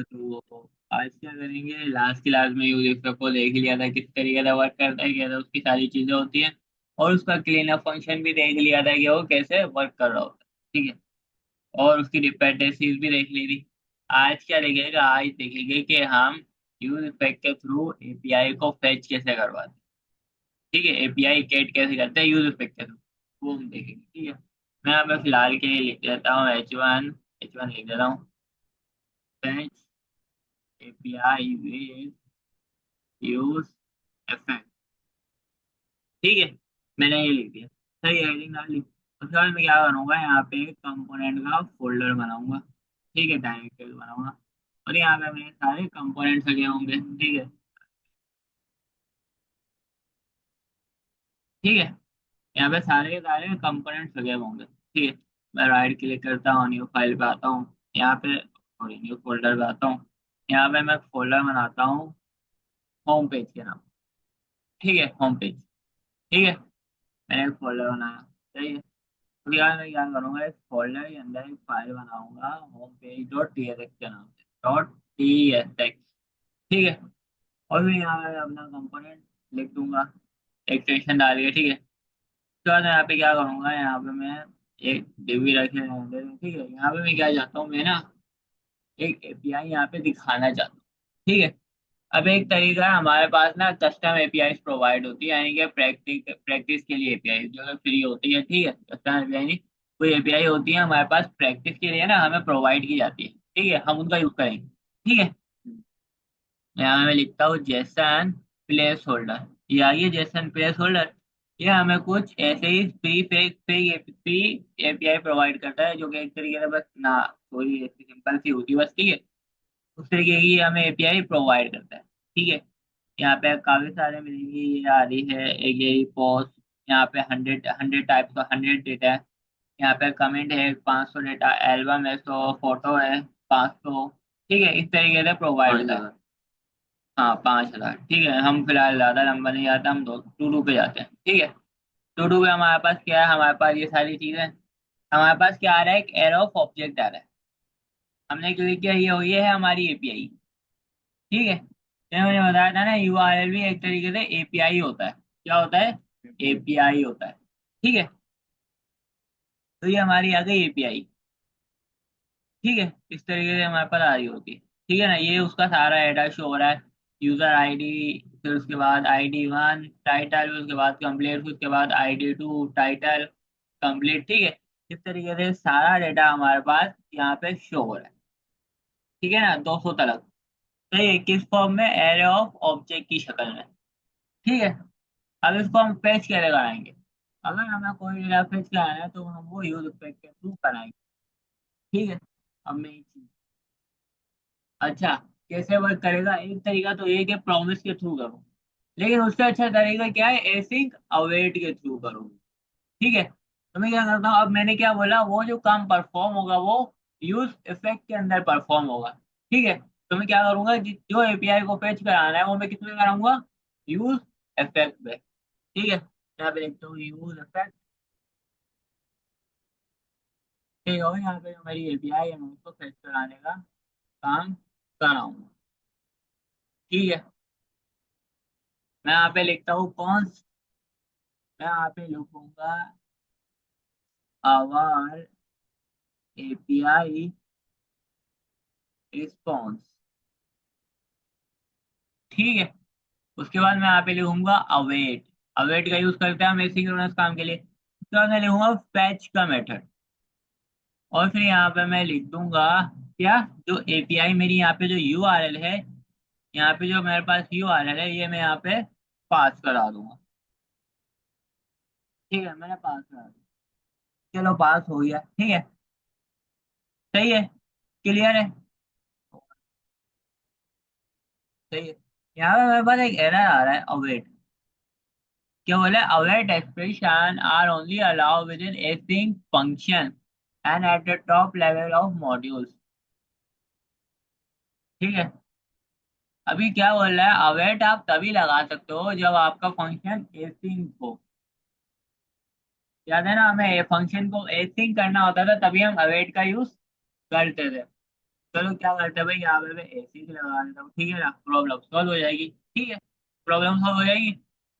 तो आज क्या करेंगे, लास्ट क्लास में यूज इफेक्ट को देख लिया था, किस तरीके से वर्क करता है, कैसे उसकी सारी चीजें होती हैं, और उसका क्लीन अप फंक्शन भी देख लिया था कि वो कैसे वर्क कर रहा होता है। ठीक है, और उसकी डिपेंडेंसीज भी देख ली थी। आज क्या देखेगा, आज देखेंगे कि हम यूज इफेक्ट के थ्रू एपीआई को फेच कैसे करवाते हैं। ठीक है, एपीआई गेट कैसे करते हैं यूज इफेक्ट के थ्रू, वो हम देखेंगे। ठीक है, मैं यहाँ पे फिलहाल के लिए लिख देता हूँ H1 लिख देता हूँ, fetch API with use effect. ठीक है, मैंने ये लिख दिया, सही हेडिंग डाल ली। उसके बाद मैं क्या करूँगा, यहाँ पे एक कंपोनेंट का फोल्डर बनाऊंगा। ठीक है, डायरेक्टरी बनाऊंगा, और यहाँ पे मेरे सारे कंपोनेंट्स लगे होंगे। ठीक है, ठीक है, यहाँ पे सारे के सारे कंपोनेंट्स लगे होंगे। ठीक है, मैं राइट क्लिक करता हूँ, न्यू फाइल पे आता हूँ, यहाँ पे सॉरी न्यू फोल्डर पे आता हूँ। यहाँ पे मैं फोल्डर बनाता हूँ होम पेज के नाम। ठीक है, होम पेज। ठीक है, मैंने एक फोल्डर बनाया। सही है, तो यार मैं क्या करूंगा, इस फोल्डर के अंदर एक फाइल बनाऊंगा home page dot T S x के नाम से, डॉट टी एस एक्स। ठीक है, और फिर यहाँ पे अपना कंपोनेंट लिख दूंगा, एक्सटेंशन डाल के। ठीक है, उसके बाद मैं यहाँ पे क्या करूंगा, यहाँ पे मैं एक डिब्बी रखे रहने दे। ठीक है, यहाँ पे मैं क्या चाहता हूँ, मैं ना एक एपीआई यहाँ पे दिखाना चाहता हूँ। ठीक है, अब एक तरीका है, हमारे पास ना कस्टम एपीआई प्रोवाइड होती है, यानी कि प्रैक्टिस प्रैक्टिस के लिए एपीआई जो है फ्री होती है। ठीक है, कस्टम एपीआई नहीं, कोई एपीआई होती है हमारे पास प्रैक्टिस के लिए ना, हमें प्रोवाइड की जाती है। ठीक है, हम उनका यूज करेंगे। ठीक है, यहाँ मैं लिखता हूँ जेसन प्लेस होल्डर, या ये जेसन प्लेस होल्डर, ये हमें कुछ ऐसे ही फ्री एपीआई प्रोवाइड करता है, जो कि एक तरीके से बस ना, थोड़ी ऐसी सिंपल सी होती है बस। ठीक है, उस तरीके की हमें एपीआई प्रोवाइड करता है। ठीक है, यहाँ पे काफी सारे मिलेंगे, ये आ रही है एक यही पोस्ट, यहाँ पे 100 टाइप का 100 डेटा है। यहाँ पे कमेंट है 500 डेटा, एल्बम है 100, फोटो है 500। ठीक है, इस तरीके से प्रोवाइड होता है। हाँ, 5,000। ठीक है, हम फिलहाल ज्यादा लंबा नहीं जाते, हम दो टू टू पे जाते हैं। ठीक है, टू टू पे हमारे पास क्या है, हमारे पास ये सारी चीजें, हमारे पास क्या आ रहा है, एक एरो ऑफ ऑब्जेक्ट आ रहा है। हमने क्लिक किया, ये है हमारी एपीआई। ठीक है, ये मैंने बताया था ना, यूआरएल भी एक तरीके से एपीआई होता है। क्या होता है, एपीआई होता है। ठीक है, तो ये हमारी आ गई एपीआई। ठीक है, इस तरीके से हमारे पास आ रही होती है। ठीक है ना, ये उसका सारा एड्रेस शो हो रहा है, यूजर आईडी, फिर उसके बाद ID 1 टाइटल, उसके बाद कंप्लीट, फिर उसके बाद ID 2 टाइटल कंप्लीट। ठीक है, इस तरीके से सारा डेटा हमारे पास यहाँ पे शो हो रहा है। ठीक है ना, 200 तक। तो ये किस फॉर्म में, एरे ऑफ ऑब्जेक्ट की शक्ल में। ठीक है, अब इसको हम फेच कैसे कराएंगे, अगर हमें कोई डेटा फेच कराना है तो हम वो यूज इफेक्ट के थ्रू कराएंगे। ठीक है, अब मैं एक चीज, अच्छा, कैसे वर्क करेगा, एक तरीका तो ये है कि प्रॉमिस के थ्रू करो, लेकिन उससे अच्छा तरीका क्या है, एसिंक अवेट के थ्रू करो। ठीक है, तो मैं क्या करता हूँ, अब मैंने क्या बोला, वो जो काम परफॉर्म होगा वो यूज इफेक्ट के अंदर परफॉर्म होगा। ठीक है, तो मैं क्या करूंगा, जो एपीआई को फेच कराना है वो मैं किसमें कराऊंगा, यूज इफेक्ट में। ठीक है, यहाँ पे लिखता हूँ यूज इफेक्ट। ठीक है, और यहाँ पे जो मेरी एपीआई है मैं उसको फेच कराने का काम कराऊंगा। ठीक है, मैं यहाँ पे लिखता हूँ कौन, मैं यहाँ पे लिखूंगा आवर एपीआई रिस्पॉन्स। ठीक है, उसके बाद मैं यहाँ पे लिखूंगा अवेट, अवेट का यूज करते हैं हम एसिंक्रोनस काम के लिए। उसके बाद मैं लिखूंगा फैच का मेथड, और फिर यहाँ पे मैं लिख दूंगा क्या, जो एपीआई मेरी यहाँ पे जो यूआरएल है, यहाँ पे जो मेरे पास यूआरएल है, ये मैं यहाँ पे पास करा दूंगा। ठीक है, मैंने पास करा दिया, चलो पास हो गया। ठीक है, सही है, क्लियर है, सही है। यहाँ पे मेरे पास एक एरर आ रहा है, अवेट, क्या बोला, await expression are only allow within async function and at the top level of modules. ठीक है, अभी क्या बोल रहा है, अवेट आप तभी लगा सकते हो जब आपका फंक्शन एसिंक हो। याद है ना, हमें फंक्शन को एसिंक करना होता था, तभी हम अवेट का यूज करते थे। चलो क्या करते हैं भाई, यहाँ पे मैं एसी लगा देता हूँ, ठीक है ना, प्रॉब्लम सॉल्व हो जाएगी। ठीक है, प्रॉब्लम सॉल्व हो जाएगी,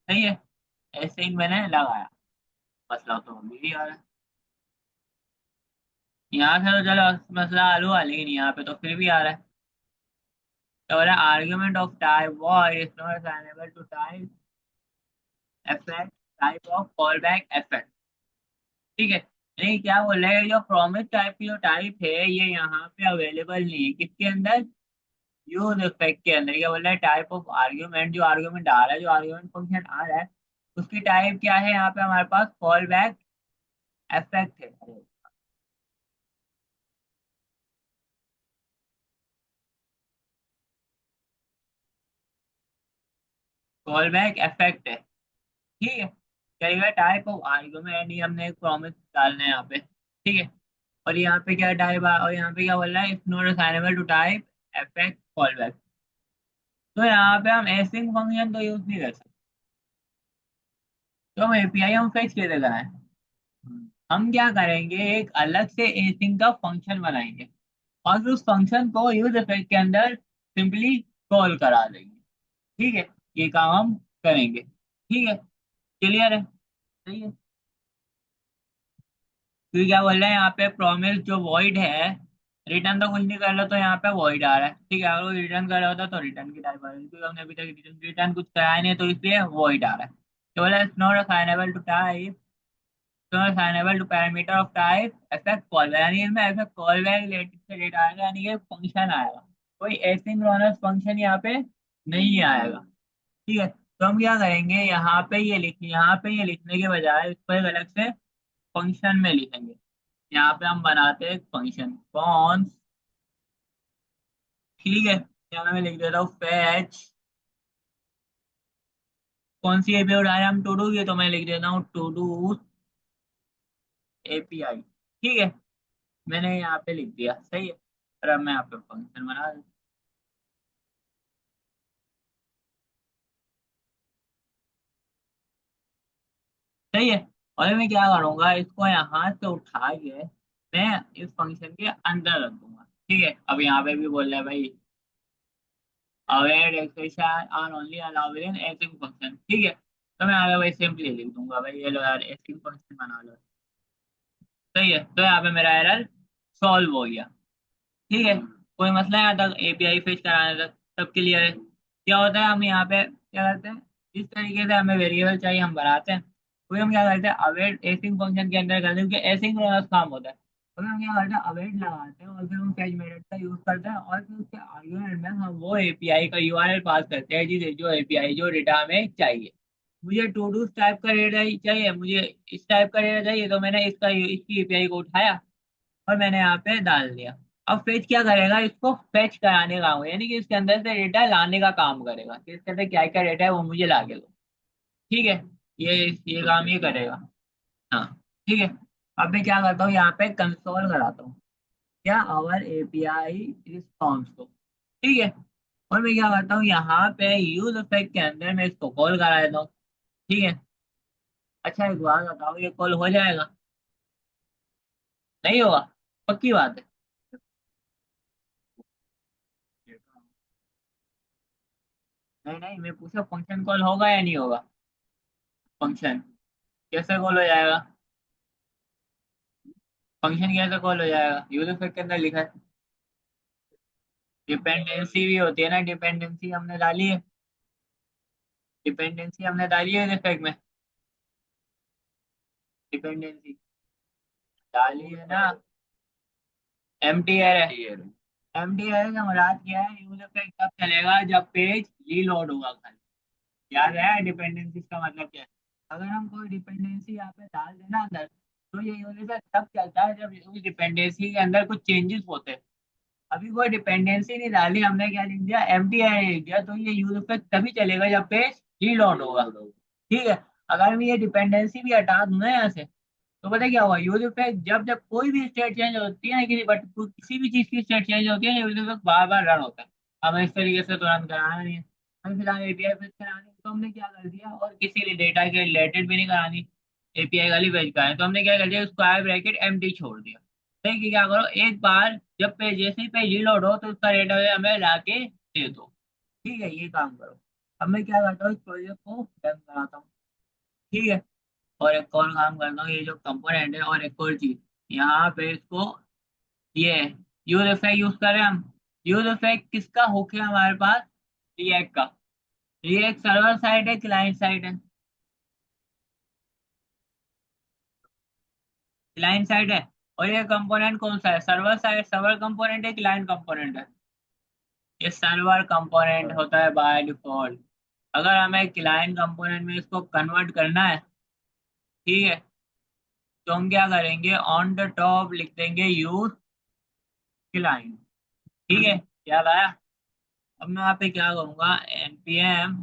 सही है। ऐसे ही मैंने लगाया, मसला तो अभी भी आ रहा है। यहाँ से तो चलो मसला हल हुआ, लेकिन यहाँ पे तो फिर भी आ रहा है। तो बोला argument of type void is not assignable to type effect type of callback effect. ठीक है, नहीं क्या बोल रहे हैं, जो प्रॉमिस टाइप की जो टाइप है ये यहाँ पे अवेलेबल नहीं है, किसके अंदर, यूज इफेक्ट के अंदर। क्या बोल रहा है, टाइप ऑफ आर्ग्यूमेंट, जो आर्ग्यूमेंट आ रहा है, जो आर्ग्यूमेंट फंक्शन आ रहा है, उसकी टाइप क्या है, यहाँ पे हमारे पास कॉल बैक इफेक्ट है। कॉल बैक इफेक्ट है, ठीक है। कहेगा टाइप ऑफ आर्ग्यूमेंट, ये हमने एक प्रॉमिस डालना है यहाँ पे, ठीक है। और यहाँ पे क्या टाइप, और यहाँ पे क्या बोल रहा है, if not assignable to type effect callback. तो यहाँ पे हम एसिंग फंक्शन तो यूज नहीं कर सकते, तो हम एपीआई हम फिक्स कैसे कराएं। हम क्या करेंगे, एक अलग से एसिंग का फंक्शन बनाएंगे, और फिर उस फंक्शन को यूज इफेक्ट के अंदर सिंपली कॉल करा देंगे। ठीक है, ये काम हम करेंगे, ठीक है। क्लियर है, सही है। तो क्या बोल रहे हैं यहाँ पे, प्रॉमिस जो वॉइड है, रिटर्न तो कुछ नहीं कर रहा, तो यहाँ पे वॉइड आ रहा है, ठीक है। अगर रिटर्न कर रहा होता तो रिटर्न की टाइप आ रही है, क्योंकि हमने अभी तक रिटर्न रिटर्न कुछ कराया नहीं है, तो इसलिए वॉइड आ रहा है। तो बोला it's not assignable to type, not assignable to parameter of type effect callback, यानी इसमें ऐसा कॉल बैक रिलेटेड से डेटा आएगा, यानी कि फंक्शन आएगा, कोई एसिंक्रोनस फंक्शन यहाँ पे नहीं आएगा। ठीक है, तो हम क्या करेंगे, यहाँ पे ये लिखने के बजाय इसको एक अलग से फंक्शन में लिखेंगे। यहाँ पे हम बनाते हैं फंक्शन कौन, ठीक है। यहाँ मैं लिख देता हूँ फैच, कौन सी एपीआई उठा रहे हैं हम, टू डू की, तो मैं लिख देता हूँ टू डू एपीआई, ठीक है। मैंने यहाँ पे लिख दिया, सही है। और अब मैं यहाँ पे फंक्शन बना दूँ, सही है। और मैं क्या करूंगा, इसको यहाँ से उठा के मैं इस फंक्शन के अंदर रख दूंगा, ठीक है। अब यहाँ पे भी बोल रहा है भाई, await expression are only allowed in async function, ठीक है। तो मैं आगे भाई सिंपली लिख दूंगा भाई, ये लो यार एसिंग फंक्शन बना लो, सही है। तो यहाँ पे मेरा एरर सॉल्व हो गया, ठीक है। कोई मसला है यहाँ तक एपीआई फिश कराने तक, सब क्लियर है। क्या होता है, हम यहाँ पे क्या करते हैं, जिस तरीके से हमें वेरिएबल चाहिए हम बनाते हैं, वही हम क्या करते हैं, अवेट एसिंग फंक्शन के अंदर करते हैं, क्योंकि एसिंग काम होता है। तो हम क्या करते हैं, अवेट लगाते हैं, और फिर हम फेच मेथड का यूज करते हैं, और फिर उसके आर्गुमेंट में हम वो एपीआई का यूआरएल पास करते हैं, जिसे जो एपीआई जो डेटा हमें चाहिए। मुझे टू डू टाइप का डेटा चाहिए, मुझे इस टाइप का डेटा चाहिए, तो मैंने इसकी एपीआई को उठाया और मैंने यहाँ पे डाल दिया। अब फेच क्या करेगा, इसको फेच कराने का होगा, यानी कि इसके अंदर से डेटा लाने का काम करेगा, कि इसके अंदर क्या क्या डेटा है वो मुझे ला के दो, ठीक है। ये काम ये करेगा, हाँ, ठीक है। अब मैं क्या करता हूँ, यहाँ पे कंसोल कराता हूँ, क्या, आवर एपीआई रिस्पॉन्स को, ठीक है। और मैं क्या करता हूँ, यहाँ पे यूज इफेक्ट के अंदर मैं इसको कॉल करा देता हूँ, ठीक है। अच्छा एक बात बताओ, ये कॉल हो जाएगा, नहीं होगा, पक्की बात है। नहीं नहीं, मैं पूछा फंक्शन कॉल होगा या नहीं होगा, फंक्शन कैसे कॉल हो जाएगा, फंक्शन कैसे कॉल हो जाएगा, यूजर स्पेक के अंदर लिखा है, डिपेंडेंसी भी होती है ना, डिपेंडेंसी हमने डाली है, डिपेंडेंसी हमने डाली है यूजर स्पेक में, डिपेंडेंसी डाली है ना, एम टी आर है, एम टी आर का मुराद क्या है, यूजर स्पेक तब चलेगा जब पेज रीलोड होगा खाली, याद है डिपेंडेंसी का मतलब क्या है। अगर हम कोई डिपेंडेंसी यहाँ पे डाल देना अंदर, तो ये यूजर स्पेक तब चलता है जब उस डिपेंडेंसी के अंदर कुछ चेंजेस होते हैं। अभी कोई डिपेंडेंसी नहीं डाली हमने, क्या लिख दिया, एम टी आई लिख दिया, तो ये यूज पे तभी चलेगा जब पेज रीलोड होगा, ठीक है। अगर मैं ये डिपेंडेंसी भी हटा दूं ना यहाँ से, तो पता है क्या हुआ, यूज पे जब जब कोई भी स्टेट चेंज होती है ना, किसी भी चीज की स्टेट चेंज होती है, यूज पे बार बार रन होता है। हमें इस तरीके से तुरंत कराना नहीं है, हमें फिलहाल एपीआई फिक्स करानी है, तो हमने क्या कर दिया, और किसी डेटा के रिलेटेड भी नहीं करानी, एपीआई वाली वेज का है, तो हमने क्या कर दिया, स्क्वायर ब्रैकेट एम टी छोड़ दिया, ठीक है, क्या करो एक बार जब पे जैसे ही पेज रीलोड हो तो उसका डेटा हमें ला के दे दो। ठीक है, ये काम करो। अब मैं क्या करता हूँ, इस प्रोजेक्ट को रन कराता हूँ। ठीक है, और एक और काम करता हूँ, ये जो कंपोनेंट है, और एक और चीज यहाँ पे इसको, ये यूज इफेक्ट यूज करें हम। यूज इफेक्ट किसका हुक है हमारे पास? रिएक्ट का। रिएक्ट सर्वर साइड है, क्लाइंट साइड है? क्लाइंट साइड है। और ये कंपोनेंट कौन सा है, सर्वर साइड, सर्वर कंपोनेंट है, क्लाइंट कंपोनेंट है? ये सर्वर कंपोनेंट होता है बाय डिफॉल्ट। अगर हमें क्लाइंट कंपोनेंट में इसको कन्वर्ट करना है, ठीक है, तो हम क्या करेंगे, ऑन द टॉप लिख देंगे यूज क्लाइंट। ठीक है, क्या लाया? अब मैं यहाँ पे क्या करूंगा, npm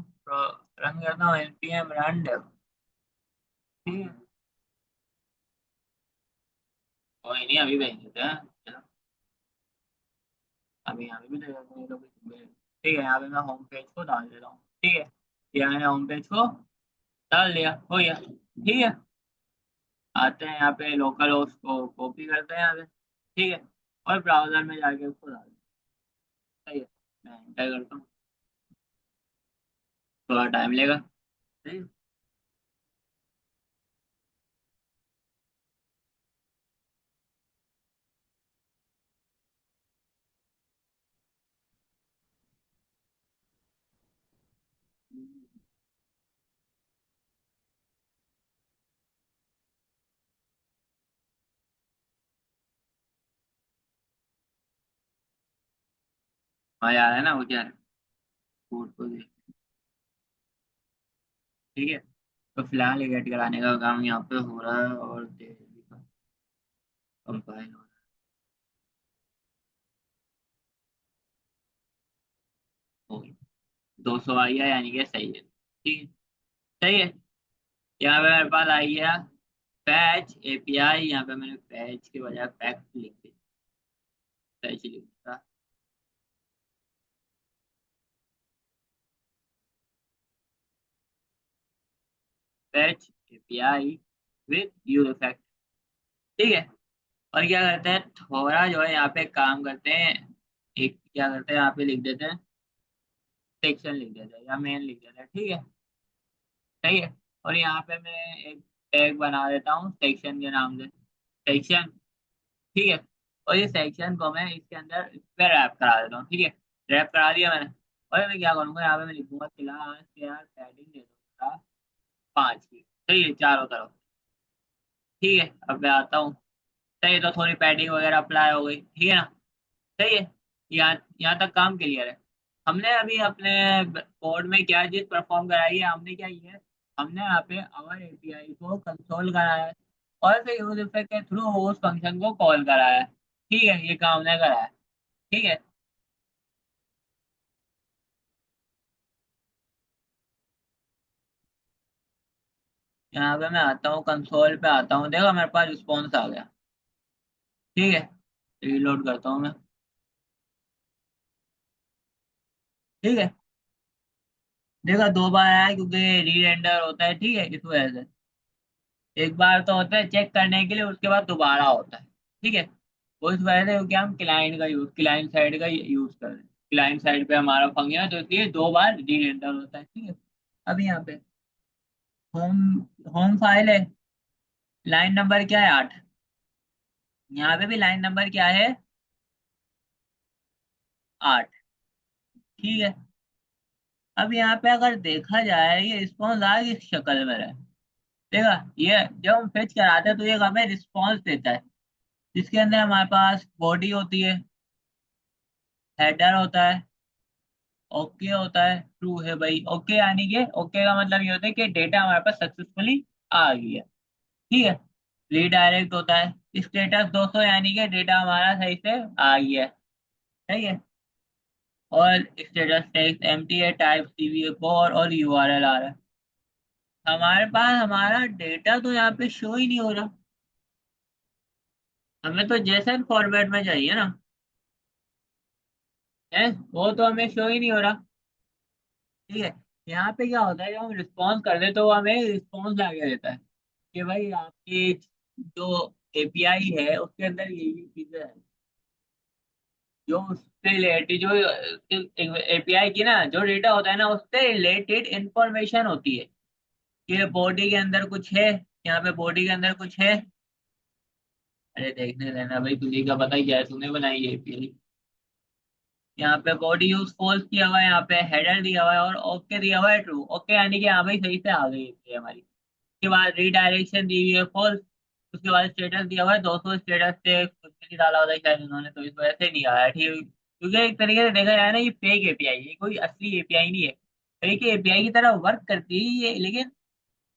रन करता हूँ, npm रन dev। ठीक है, कोई नहीं, अभी भेज देते हैं। चलो, अभी यहाँ पे भी दे देते हैं ये लोग। ठीक है, यहाँ पे मैं होम पेज को डाल देता हूँ। ठीक है, यहाँ मैंने होम पेज को डाल दिया, हो गया। ठीक है, आते हैं यहाँ पे लोकल होस्ट को कॉपी करते हैं यहाँ पे। ठीक है, और ब्राउजर में जाके उसको डाल दें। सही है, मैं एंटर करता हूँ, थोड़ा टाइम लेगा। सही है। मजा आ रहा है ना, वो क्या है, कोड को देख। ठीक है, तो फिलहाल ये गेट कराने का काम यहाँ पे हो रहा है, और तेजी का कंपाइल हो रहा है। हो गया, 200 आई है, यानी कि सही है। ठीक है, सही है। यहाँ पे मेरे पास आई है पैच एपीआई, यहाँ पे मैंने पैच के बजाय पैक लिख दिया, पैच लिख दिया। 'Patch API with use effect'. ठीक है, और क्या करते हैं, थोड़ा जो है यहाँ पे काम करते हैं, एक क्या करते हैं यहाँ पे लिख देते हैं, सेक्शन लिख देते हैं या मेन लिख देते हैं। ठीक है, सही है। और यहाँ पे मैं एक टैग बना देता हूँ सेक्शन के नाम से, सेक्शन। ठीक है, और ये सेक्शन को मैं इसके अंदर इस पे रैप करा देता हूँ। ठीक है, रैप करा दिया मैंने। और मैं क्या करूँगा, यहाँ पे मैं लिखूंगा क्लास के यार पैडिंग दे दूंगा 5 की। सही है, चारों तरफ। ठीक है, अब मैं आता हूँ। सही है, तो थोड़ी पैडिंग वगैरह अप्लाई हो गई, ठीक है ना? सही है, यहाँ यहाँ तक काम क्लियर है। हमने अभी अपने कोड में क्या चीज परफॉर्म कराई है, हमने क्या किया है, हमने यहाँ पे अवर एपीआई को कंसोल कराया है, और फिर यूज इफेक्ट के थ्रू उस फंक्शन को कॉल कराया है। ठीक है, ये काम हमने कराया है। ठीक है, यहाँ पे मैं आता हूँ, कंसोल पे आता हूँ, देखो मेरे पास रिस्पॉन्स आ गया। ठीक है, रीलोड करता हूँ मैं। ठीक है, देखा 2 बार आया क्योंकि री रेंडर होता है, ठीक है, इस वजह से। एक बार तो होता है चेक करने के लिए, उसके बाद दोबारा होता है। ठीक है, वो इस वजह से क्योंकि हम क्लाइंट साइड का यूज कर रहे हैं, क्लाइंट साइड पे हमारा फंक्शन है, तो इसलिए 2 बार री रेंडर होता है। ठीक है, अब यहाँ पे होम होम फाइल है, लाइन नंबर क्या है, 8। यहाँ पे भी लाइन नंबर क्या है, 8। ठीक है, अब यहाँ पे अगर देखा जाए, ये रिस्पॉन्स आ किस शक्ल में है, देखा, ये जब हम फेच कराते हैं तो ये हमें रिस्पॉन्स देता है, जिसके अंदर हमारे पास बॉडी होती है, हेडर होता है, ओके होता है, ट्रू है भाई, ओके यानी कि ओके का मतलब ये होता है कि डेटा हमारे पास सक्सेसफुली आ गया। ठीक है, रीडायरेक्ट होता है, स्टेटस 200 यानी कि डेटा हमारा सही से आ गया। सही है, और स्टेटस टेक्स्ट एम्प्टी है, टाइप CV4 और URL आ रहा है। हमारे पास हमारा डेटा तो यहाँ पे शो ही नहीं हो रहा, हमें तो जेसन फॉर्मेट में चाहिए ना, है, वो तो हमें शो ही नहीं हो रहा। ठीक है, यहाँ पे क्या होता है, जब हम रिस्पॉन्स कर दे तो वो हमें रिस्पॉन्स आगे देता है कि भाई आपकी जो एपीआई है उसके अंदर ये चीजें हैं जो उससे रिलेटेड, जो एपीआई की ना जो डेटा होता है ना उससे रिलेटेड इंफॉर्मेशन होती है कि बॉडी के अंदर कुछ है, यहाँ पे बॉडी के अंदर कुछ है। अरे देखने देना भाई, तुझे क्या पता है क्या है, तूने बनाई है एपीआई। यहाँ पे बॉडी यूज फॉल्स किया हुआ है, यहाँ पे हेडर दिया हुआ है और ओके दिया हुआ है ट्रू। ओके यानी कि हाँ भाई सही से आ गई है हमारी। उसके बाद रीडायरेक्शन दी हुई है फॉल्स। उसके बाद स्टेटस दिया हुआ है 200 स्टेटस से कुछ भी नहीं डाला होता है शायद उन्होंने, तो इस वजह से नहीं आया ठीक है। क्योंकि एक तरीके से देखा जाए ना ये फेक एपीआई है, कोई असली एपीआई नहीं है। फेक एपीआई की तरह वर्क करती है ये, लेकिन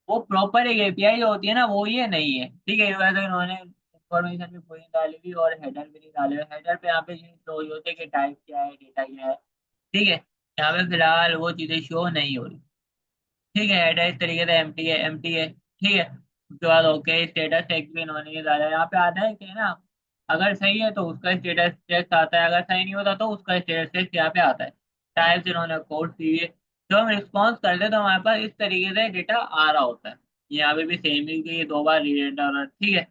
वो प्रॉपर एक एपीआई जो होती है ना वो ये नहीं है ठीक है। इस वजह से इन्होंने इंफॉर्मेशन भी पूरी डाली हुई और हेडर भी नहीं डाले हुए। हेडर पे यहाँ पे चीज शो हुई होती है कि टाइप क्या है, डेटा क्या है। ठीक है, यहाँ पे फिलहाल वो चीजें शो नहीं हो रही। ठीक है, हेडर इस तरीके से एम्प्टी है, एम्प्टी है ठीक है। उसके बाद ओके स्टेटस चेक भी इन्होंने नहीं डाला। यहाँ पे आता है कि ना अगर सही है तो उसका स्टेटस चेक आता है, अगर सही नहीं होता तो उसका स्टेटस चेक यहाँ पे आता है। टाइप्स इन्होंने कोड दी है। जब हम रिस्पॉन्स करते हैं तो हमारे पास इस तरीके से डेटा आ रहा होता है। यहाँ पे भी सेम ही कि ये 2 बार रीड और ठीक है।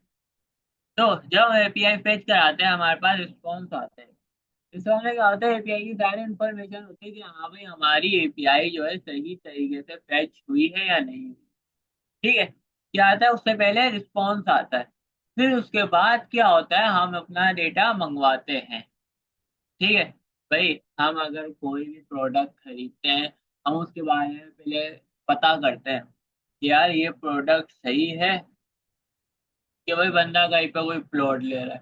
तो जब हम एपीआई फेच कराते हैं हमारे पास रिस्पॉन्स आते हैं। इसमें हमें क्या होता है, एपीआई की सारी इन्फॉर्मेशन होती है कि हाँ भाई हमारी एपीआई जो है सही तरीके से फैच हुई है या नहीं हुई। ठीक है, क्या आता है उससे पहले रिस्पॉन्स आता है। फिर उसके बाद क्या होता है, हम अपना डेटा मंगवाते हैं। ठीक है भाई, हम अगर कोई भी प्रोडक्ट खरीदते हैं हम उसके बारे में पहले पता करते हैं कि यार ये प्रोडक्ट सही है, कि भाई बंदा कहीं पे कोई प्लॉट ले रहा है,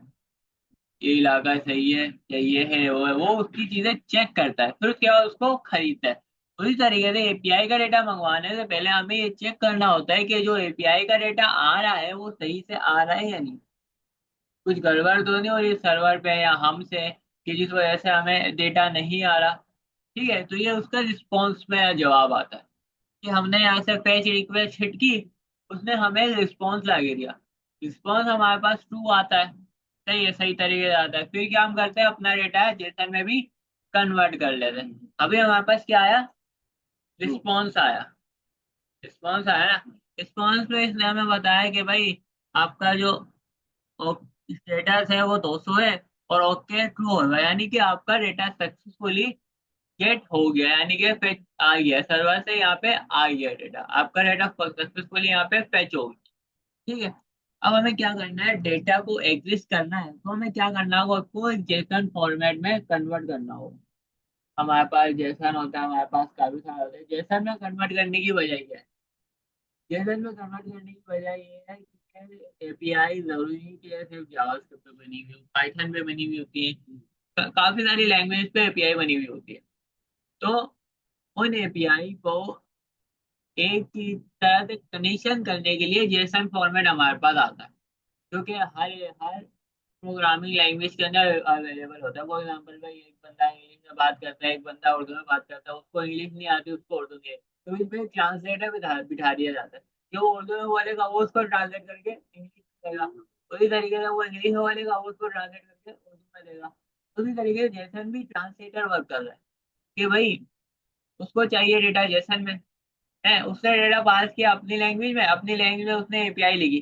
ये इलाका सही है या ये है वो उसकी चीजें चेक करता है, फिर उसके बाद उसको खरीदता है। उसी तरीके से एपीआई का डेटा मंगवाने से पहले हमें ये चेक करना होता है कि जो एपीआई का डेटा आ रहा है वो सही से आ रहा है या नहीं, कुछ गड़बड़ तो नहीं हो रही सर्वर पे या हमसे, कि जिस वजह से हमें डेटा नहीं आ रहा। ठीक है, तो ये उसका रिस्पॉन्स में जवाब आता है कि हमने यहाँ से फैच रिक्वेस्ट हिट की, उसने हमें रिस्पॉन्स लाके दिया। रिस्पॉन्स हमारे पास ट्रू आता है, सही है, सही तरीके से आता है। फिर क्या हम करते हैं, अपना डेटा जेसन में भी कन्वर्ट कर लेते हैं। अभी हमारे पास क्या आया, रिस्पॉन्स आया। रिस्पॉन्स आया ना, रिस्पॉन्स में इसने हमें बताया कि भाई आपका जो स्टेटस है वो 200 है और ओके ट्रू होगा, यानी कि आपका डेटा सक्सेसफुली गेट हो गया, यानी कि फेच आ गया सर्वर से, यहाँ पे आ गया डेटा, आपका डेटा सक्सेसफुली यहाँ पे फेच हो गया। ठीक है, अब हमें क्या करना है, डेटा को एग्जिस्ट करना है तो हमें क्या करना होगा, उसको एक जेसन फॉर्मेट में कन्वर्ट करना होगा। हमारे पास जेसन होता है, हमारे पास काफी सारे होते हैं। जेसन में कन्वर्ट करने की वजह क्या है, जेसन में कन्वर्ट करने की वजह ये है कि एपीआई जरूरी नहीं कि ये सिर्फ जावास्क्रिप्ट पे बनी हुई हो, पाइथन पे बनी हुई होती है, काफी सारी लैंग्वेज पे एपीआई बनी हुई होती है। तो उन एपीआई को एक की तरह से कनेक्शन करने के लिए जेसन फॉर्मेट हमारे पास आता है, क्योंकि हर हर प्रोग्रामिंग लैंग्वेज के अंदर अवेलेबल होता है। फॉर एग्जाम्पल भाई एक बंदा इंग्लिश में बात करता है, एक बंदा उर्दू में बात करता है, उसको इंग्लिश नहीं आती उसको उर्दू नहीं आती, तो इस पे ट्रांसलेटर बिठा दिया जाता है। जो उर्दू में बोलेगा वो उसको ट्रांसलेट करके इंग्लिश में देगा, उसी तरीके से वो इंग्लिश में बोलेगा वो उसको ट्रांसलेट करके उर्दू में देगा। उसी तरीके से जेसन भी ट्रांसलेटर वर्क कर रहा है कि भाई उसको चाहिए डेटा जेसन में है, उसने डेटा पास किया अपनी लैंग्वेज में, अपनी लैंग्वेज में उसने एपीआई लिखी।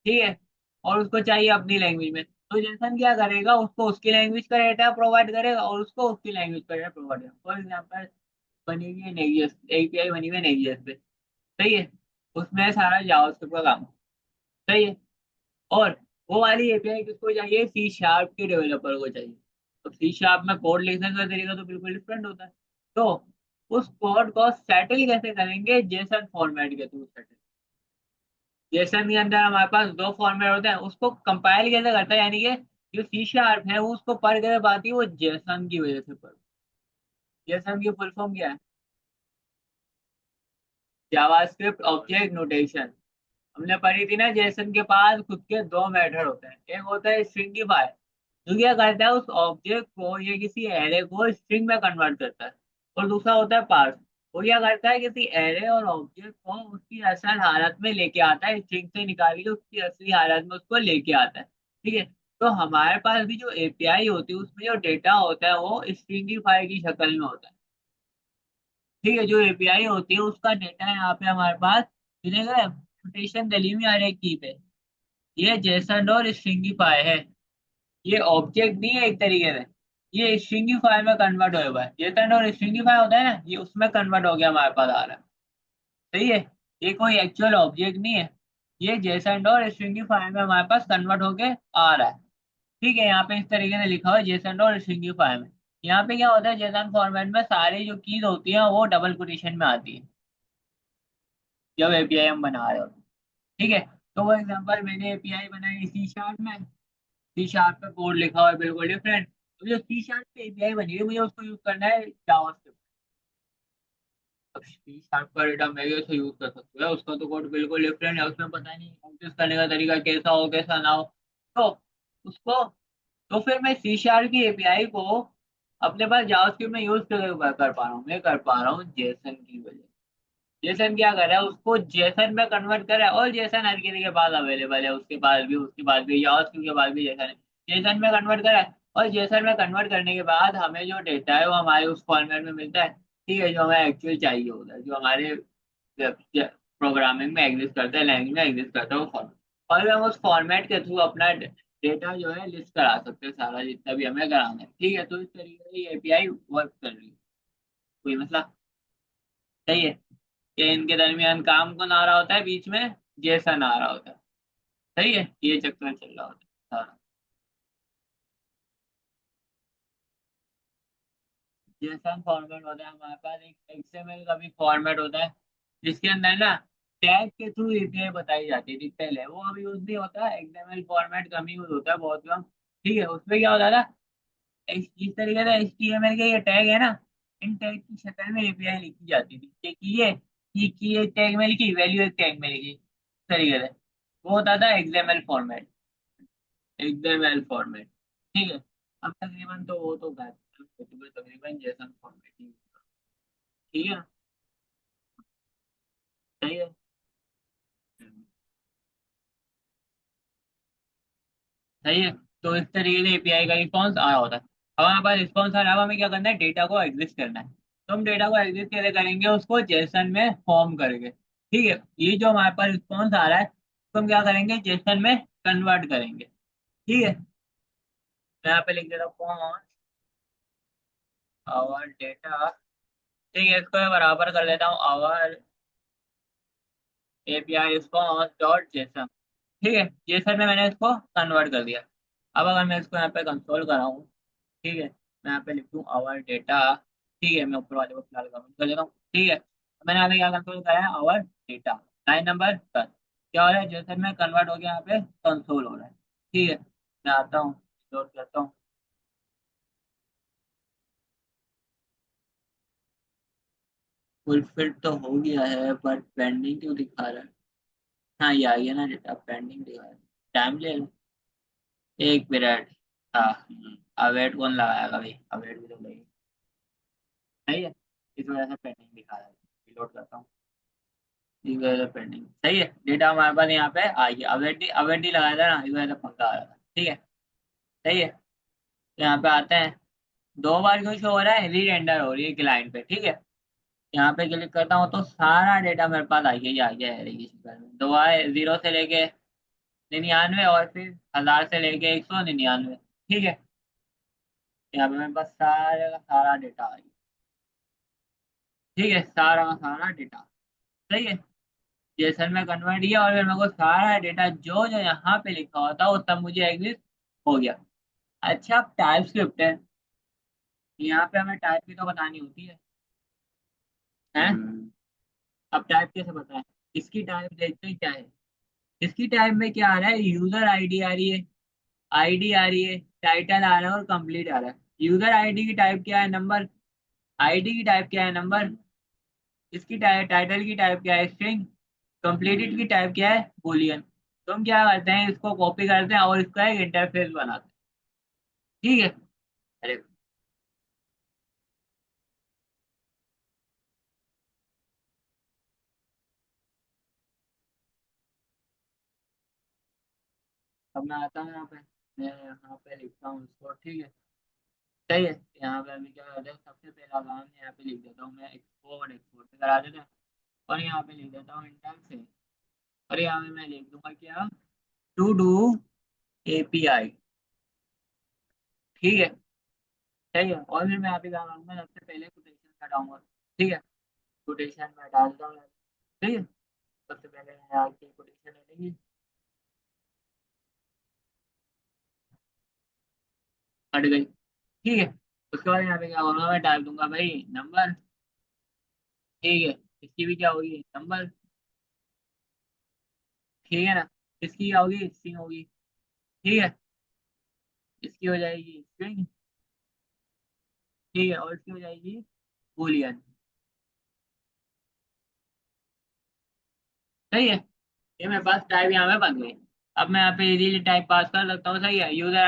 ठीक है, और उसको चाहिए अपनी लैंग्वेज में, तो जेसन क्या करेगा, उसको उसकी लैंग्वेज का डेटा प्रोवाइड करेगा और उसको उसकी लैंग्वेज का डेटा प्रोवाइड करेगा। फॉर एग्जाम्पल बनी हुई है नेक्स्ट एपीआई, बनी हुई है नेक्स्ट पे, सही है, उसमें सारा जावास्क्रिप्ट का काम, सही है। और वो वाली एपीआई किसको चाहिए, C# के डेवलपर को चाहिए। तो C# में कोड लिखने का तरीका तो बिल्कुल डिफरेंट होता है। तो उस कोड को सेटल कैसे करेंगे, जेसन फॉर्मेट के थ्रू सेटल। जेसन के अंदर हमारे पास 2 फॉर्मेट होते हैं, उसको कंपाइल कैसे करता है, यानी कि जो C# है वो उसको पढ़ कैसे पाती है, वो जेसन की वजह से पढ़। जेसन की फुल फॉर्म क्या है, जावास्क्रिप्ट ऑब्जेक्ट नोटेशन। हमने पढ़ी थी ना, जेसन के पास खुद के 2 मेथड होते हैं, एक होता है स्ट्रिंगिफाई जो क्या करता है उस ऑब्जेक्ट को या किसी एरे को स्ट्रिंग में कन्वर्ट करता है, और दूसरा होता है पार्स, वो क्या करता है किसी एरे और ऑब्जेक्ट को उसकी असल हालत में लेके आता है, स्ट्रिंग से निकाल के उसकी असली हालत में उसको लेके आता है। ठीक है, तो हमारे पास भी जो एपीआई होती है उसमें जो डेटा होता है वो स्ट्रिंगिफाई की शक्ल में होता है। ठीक है, जो एपीआई होती है उसका डेटा यहाँ पे हमारे पास मिलेगा, नोटेशन डली हुई हर एक की पे, ये जेसन और स्ट्रिंगीफाई है। ये ऑब्जेक्ट नहीं है एक तरीके से। ये स्ट्रिंगीफाई में कन्वर्ट हो हुआ है। जेसन और स्ट्रिंगीफाई होता है ना, ये उसमें कन्वर्ट हो गया हमारे पास आ रहा है। सही है। ये कोई एक्चुअल ऑब्जेक्ट नहीं है। ये जेसन और स्ट्रिंगीफाई में हमारे पास कन्वर्ट होके आ रहा है। ठीक है, यहाँ पे इस तरीके से लिखा हुआ है जेसन और स्ट्रिंगीफाई में। यहाँ पे क्या होता है, जेसन फॉर्मेट में सारी जो कीज होती है वो डबल कोटेशन में आती है जब एपीआई हम बना रहे हो। ठीक है। तो वो एग्जांपल मैंने एपीआई बनाई सी शार्प में। सी शार्प पे कोड लिखा हुआ है बिल्कुल डिफरेंट। तो जो सी शार्प पे एपीआई बनी है मुझे उसको यूज करना है जावास्क्रिप्ट। अब सी शार्प का डेटा मैं कैसे यूज कर सकते हो, उसका तो कोड बिल्कुल डिफरेंट है, उसमें पता नहीं यूज करने का तरीका कैसा हो कैसा ना हो। तो उसको, तो फिर मैं सी शार्प की एपीआई को अपने पास जावास्क्रिप्ट में यूज कर पा रहा हूँ, मैं कर पा रहा हूँ जेसन की वजह। जेसन क्या कर रहा है, उसको जेसन में कन्वर्ट कर रहा है, और जेसन हर किसी के पास अवेलेबल है, उसके पास भी, उसके पास भी, जावास्क्रिप्ट के पास भी जेसन है। जेसन में कन्वर्ट कर रहा है, और जेसन में कन्वर्ट करने के बाद हमें जो डेटा है वो हमारे उस फॉर्मेट में मिलता है। ठीक है, जो हमें एक्चुअल चाहिए होता है, जो हमारे प्रोग्रामिंग में एग्जिस्ट करता है, लैंग्वेज में एग्जिस्ट करता है वो फॉर्मेट। और हम उस फॉर्मेट के थ्रू अपना डेटा जो है लिस्ट करा सकते हैं, सारा जितना भी हमें कराना है। ठीक है, तो इस तरीके से ये एपीआई वर्क कर रही है। कोई मसला? सही है। कि इनके दरमियान काम कौन आ रहा होता है बीच में, जेसन आ रहा होता है। सही है, ये चक्कर चल रहा होता है। हाँ, जेसन फॉर्मेट होता है हमारे पास, एक एक्सएमएल का भी फॉर्मेट होता है जिसके अंदर ना टैग के थ्रू एपीआई बताई जाती है, डिटेल है वो अभी यूज नहीं होता, एक्सएमएल फॉर्मेट कम यूज होता है, बहुत कम। ठीक है, उसमें क्या होता था, इस तरीके से एचटीएमएल के ये टैग है ना, इन टैग की शक्ल में एपीआई लिखी जाती थी कि ये टैग में लिखी, वैल्यू एक टैग में लिखी, इस तरीके से। वो होता था एक्सएमएल फॉर्मेट, एक्सएमएल फॉर्मेट। ठीक है। अब तकरीबन तो वो तो बात तकरीबन जेसन फॉर्मेट ही होगा। ठीक है। सही है। हम्म, सही है। तो इस तरीके से एपीआई का रिस्पॉन्स आ रहा होता है। अब हमारे पास रिस्पॉन्स आ रहा है, अब हमें क्या करना है, डेटा को एग्जिस्ट करना है। तो हम डेटा को एग्जिस्ट कैसे करेंगे, उसको जेसन में फॉर्म करके। ठीक है, ये जो हमारे पास रिस्पॉन्स आ रहा है तो हम क्या करेंगे, जेसन में कन्वर्ट करेंगे। ठीक है, मैं यहाँ पे लिख देता हूँ फॉर्म आवर डेटा। ठीक है, इसको मैं बराबर कर लेता हूँ our API response dot JSON. ठीक है, जेसन में मैंने इसको कन्वर्ट कर दिया। अब अगर मैं इसको यहाँ पे कंसोल कराऊँ, ठीक है, मैं यहाँ पे लिख दूँ आवर डेटा। ठीक है, मैं ऊपर वाले को फिलहाल कमेंट कर लेता हूँ। ठीक है, तो मैंने यहाँ पे क्या कंसोल करा है, आवर डेटा, लाइन नंबर 10। क्या हो रहा है, जेसन में कन्वर्ट हो गया, यहाँ पे कंसोल हो रहा है। ठीक है, मैं आता हूँ, लोड करता हूँ। फुलफिल तो हो गया है बट पेंडिंग क्यों दिखा रहा है। हाँ, ये आ गया ना डेटा, पेंडिंग दिखा रहा है। टाइम ले लो, एक मिनट। हाँ, अवेट कौन लगाएगा भाई, अवेट भी तो लगेगा। सही है, इस वजह से पेंडिंग दिखा रहा है। रिलोड करता हूँ। इस वजह से पेंडिंग, सही है, डेटा हमारे पास यहाँ पे आ गया। अवेट ही लगाया था ना, इस वजह से पंखा आ रहा था। ठीक है। सही है, तो यहाँ पे आते हैं। दो बार क्यों शो हो रहा है, री रेंडर हो रही है क्लाइंट पे। ठीक है, यहाँ पे क्लिक करता हूँ तो सारा डेटा मेरे पास आ गया, ये आ गया है रजिस्टर में। दो आए, 0 से लेके 99, और फिर 1000 से लेके 199। ठीक है, यहाँ पे मेरे पास सारे का सारा डेटा आ गया। ठीक है, सारा का सारा डेटा। सही है, जेसन में कन्वर्ट किया, और फिर मेरे को सारा डेटा जो जो यहाँ पे लिखा हुआ था वो सब मुझे एग्जिस्ट हो गया। अच्छा, अब टाइप स्क्रिप्ट है, यहाँ पे हमें टाइप भी तो बतानी होती है। अब टाइप कैसे बताएं, इसकी टाइप देखते हैं क्या है। इसकी टाइप में क्या आ रहा है, यूजर आईडी आ रही है, आईडी आ रही है, टाइटल आ रहा है, और कंप्लीट आ रहा है। यूजर आईडी की टाइप क्या है, नंबर। आईडी की टाइप क्या है, नंबर। इसकी टाइटल की टाइप क्या है, स्ट्रिंग। कंप्लीटेड की टाइप क्या है, बूलियन। तो हम क्या करते हैं, इसको कॉपी करते हैं और इसका एक इंटरफेस बनाते हैं। ठीक है। अरे, अब मैं आता हूँ यहाँ पे, मैं यहाँ पे लिखता हूँ इसको। ठीक है। सही है, यहाँ पे अभी क्या करते हैं, सबसे पहला काम यहाँ पे लिख देता हूँ मैं, एक्सपोर्ट, एक्सपोर्ट पे करा देते हैं। और यहाँ पे लिख देता हूँ इंडेक्स है। और यहाँ पे मैं लिख दूंगा क्या, टू डू एपीआई। ठीक है, सही है। और फिर मैं यहाँ पे क्या करूँगा, सबसे पहले कोटेशन हटाऊंगा। ठीक है, कोटेशन में डालता हूँ। ठीक है, सबसे पहले यहाँ की कोटेशन हटेगी, हट गई। ठीक है, उसके बाद यहाँ पे क्या करूँगा, मैं डाल दूंगा भाई नंबर। ठीक है, इसकी भी क्या होगी, नंबर। ठीक है ना, इसकी क्या होगी, स्ट्रिंग होगी। ठीक है, इसकी हो जाएगी स्ट्रिंग। ठीक है, और इसकी हो जाएगी बूलियन। सही है, ये मेरे पास टाइप यहाँ पे बन गई। अब मैं यहाँ पे इजीली टाइप पास कर सकता हूँ। सही है, user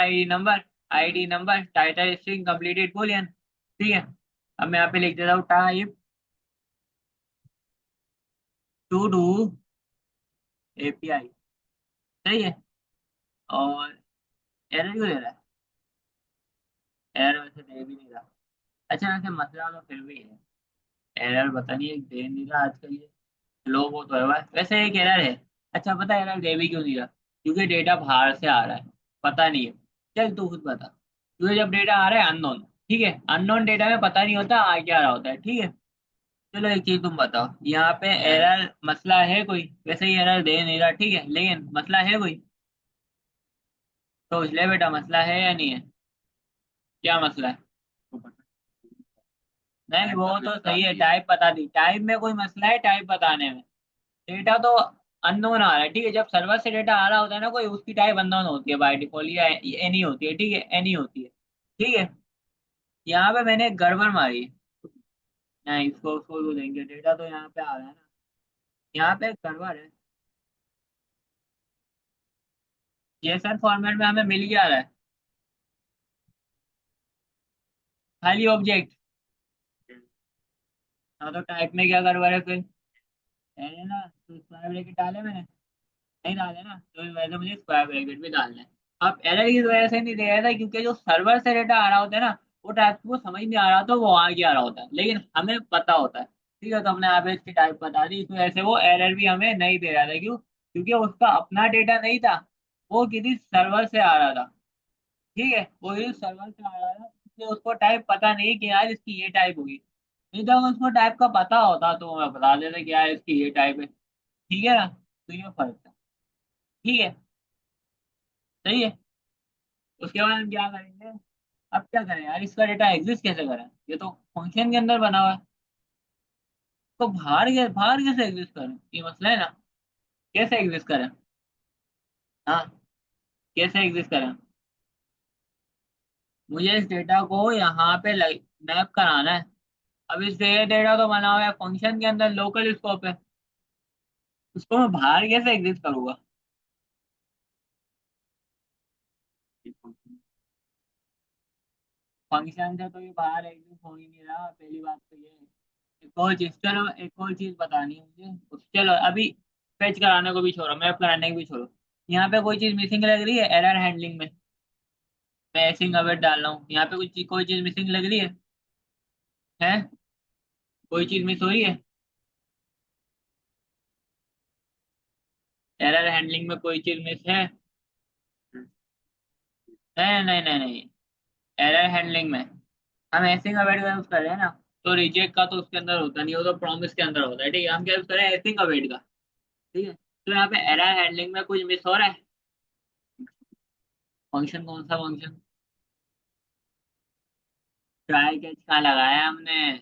ID number title string completed Boolean. ठीक है, अब मैं यहाँ पे लिख देता हूँ टाइप टू डू एपीआई। सही है, और एरर क्यों दे रहा है, एरर वैसे दे भी नहीं रहा। अच्छा, वैसे मसला तो फिर भी है, एरर पता नहीं दे नहीं रहा आजकल ये। लो वो तो है बस, वैसे एक एरर है। अच्छा, पता है एरर दे भी क्यों नहीं रहा, क्योंकि डेटा बाहर से आ रहा है, पता नहीं है। चल तू खुद बता, क्योंकि जब डेटा आ रहा है अननोन, ठीक है, अननोन डेटा में पता नहीं होता आ क्या रहा होता है। ठीक है, चलो एक चीज तुम बताओ, यहाँ पे एरर मसला है कोई, वैसे ही एरर दे नहीं रहा, ठीक है, लेकिन मसला है कोई। तो इसलिए बेटा मसला है या नहीं है, क्या मसला है। नहीं वो तो सही है, टाइप बता दी, टाइप में कोई मसला है टाइप बताने में। डेटा तो अननोन आ रहा है, ठीक है, जब सर्वर से डेटा आ रहा होता है ना कोई, उसकी टाइप अननोन होती है बाय डिफॉल्ट, या एनी होती है। ठीक है, एनी होती है। ठीक है, यहाँ पे मैंने एक गड़बड़ मारी। नहीं, इसको उसको तो देंगे, डेटा तो यहाँ पे आ रहा है ना, यहाँ पे एक गड़बड़ है। जेसन फॉर्मेट में हमें मिल गया रहा है, खाली ऑब्जेक्ट। हाँ, तो टाइप में क्या गड़बड़ है फिर, मैंने ना तो स्क्वायर ब्रैकेट डाले मैंने, नहीं डाले ना, तो वैसे मुझे स्क्वायर ब्रैकेट भी डालना है। अब एरर इस वजह से नहीं दे रहा था, क्योंकि जो सर्वर से डेटा आ रहा होता है ना, वो टाइप को समझ नहीं आ रहा तो वो आगे आ रहा होता है, लेकिन हमें पता होता है। ठीक है, तो हमने यहाँ पे इसकी टाइप बता दी, तो ऐसे वो एरर भी हमें नहीं दे रहा था। क्यों, क्योंकि उसका अपना डेटा नहीं था, वो किसी सर्वर से आ रहा था। ठीक है, वो किसी सर्वर से आ रहा था, इसलिए उसको टाइप पता नहीं कि यार इसकी ये टाइप होगी। नहीं तो अगर उसको टाइप का पता होता तो मैं बता देता कि यार इसकी ये टाइप है। ठीक है ना, तो ये फर्क है। ठीक है, सही है। उसके बाद हम क्या करेंगे, अब क्या करें यार, इसका डेटा एग्जिस्ट कैसे करें, ये तो फंक्शन के अंदर बना हुआ है। तो बाहर कैसे एग्जिस्ट करें, ये मसला है ना, कैसे एग्जिस्ट करें। हाँ, कैसे एग्जिस्ट करें, मुझे इस डेटा को यहाँ पे मैप कराना है। अब इस डेटा तो बना हुआ है फंक्शन के अंदर, लोकल स्कोप है, उसको मैं बाहर कैसे एग्जिस्ट करूंगा। फंक्शन से तो ये बाहर एग्जिस्ट हो ही नहीं रहा, पहली बात तो ये है। एक और चीज, चलो एक और चीज बतानी है मुझे चलो अभी, फेच कराने को भी छोड़ो, मैप कराने को भी छोड़ो। यहाँ पे कोई चीज मिसिंग लग रही है एरर हैंडलिंग में, मैं ऐसिंग अवेट डाल रहा हूँ, यहाँ पे कुछ कोई चीज मिसिंग लग रही है कोई चीज मिस हो रही है, एरर हैंडलिंग में कोई चीज मिस है। नहीं नहीं नहीं नहीं, एरर हैंडलिंग में हम ऐसिंग अवेट का यूज कर रहे हैं ना, तो रिजेक्ट का तो उसके अंदर होता नहीं, वो तो प्रॉमिस के अंदर होता है। ठीक है, हम क्या यूज कर रहे हैं, ऐसिंग अवेट का। ठीक है, तो यहाँ पे एरर हैंडलिंग में कुछ मिस हो रहा है, फंक्शन कौन सा फंक्शन, ट्राई कैच कहाँ लगाया है हमने।